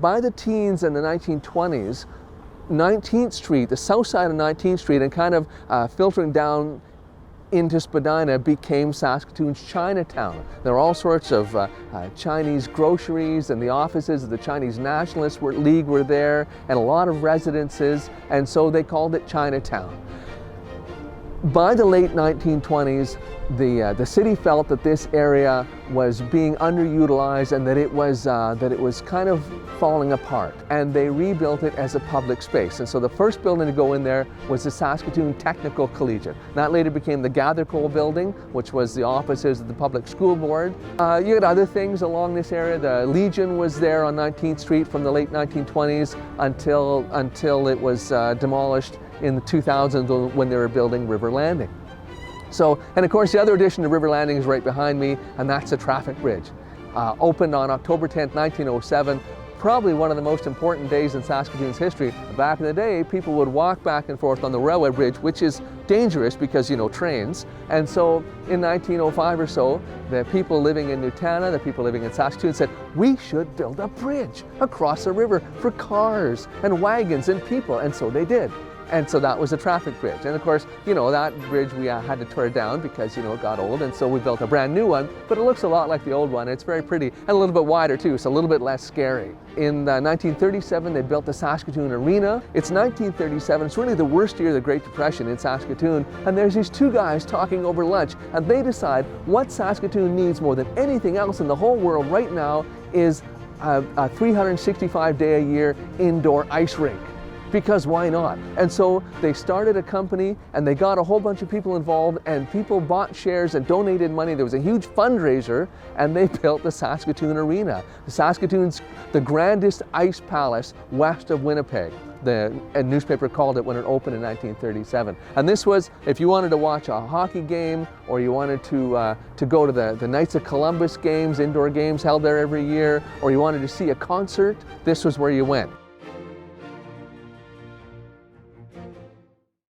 By the teens in the 1920s, 19th Street, the south side of 19th Street, and kind of filtering down into Spadina became Saskatoon's Chinatown. There were all sorts of Chinese groceries, and the offices of the Chinese Nationalist League were there, and a lot of residences, and so they called it Chinatown. By the late 1920s, the city felt that this area was being underutilized and that it was kind of falling apart, and they rebuilt it as a public space. And so the first building to go in there was the Saskatoon Technical Collegiate. That later became the Gathercole building, which was the offices of the public school board. You had other things along this area. The Legion was there on 19th Street from the late 1920s until it was demolished in the 2000s when they were building River Landing. So, and of course the other addition to River Landing is right behind me, and that's the traffic bridge. Opened on October 10th, 1907, probably one of the most important days in Saskatoon's history. Back in the day, people would walk back and forth on the railway bridge, which is dangerous because, you know, trains. And so in 1905 or so, the people living in Nutana, the people living in Saskatoon said, we should build a bridge across the river for cars and wagons and people, and so they did. And so that was a traffic bridge. And of course, you know, that bridge we had to tear down because, you know, it got old, and so we built a brand new one, but it looks a lot like the old one. It's very pretty and a little bit wider too, so a little bit less scary. In 1937, they built the Saskatoon Arena. It's 1937, it's really the worst year of the Great Depression in Saskatoon, and there's these two guys talking over lunch, and they decide what Saskatoon needs more than anything else in the whole world right now is a 365-day-a-year indoor ice rink. Because why not? And so they started a company, and they got a whole bunch of people involved, and people bought shares and donated money. There was a huge fundraiser, and they built the Saskatoon Arena. Saskatoon's the grandest ice palace west of Winnipeg. The newspaper called it when it opened in 1937. And this was, if you wanted to watch a hockey game, or you wanted to go to the Knights of Columbus games, indoor games held there every year, or you wanted to see a concert, this was where you went.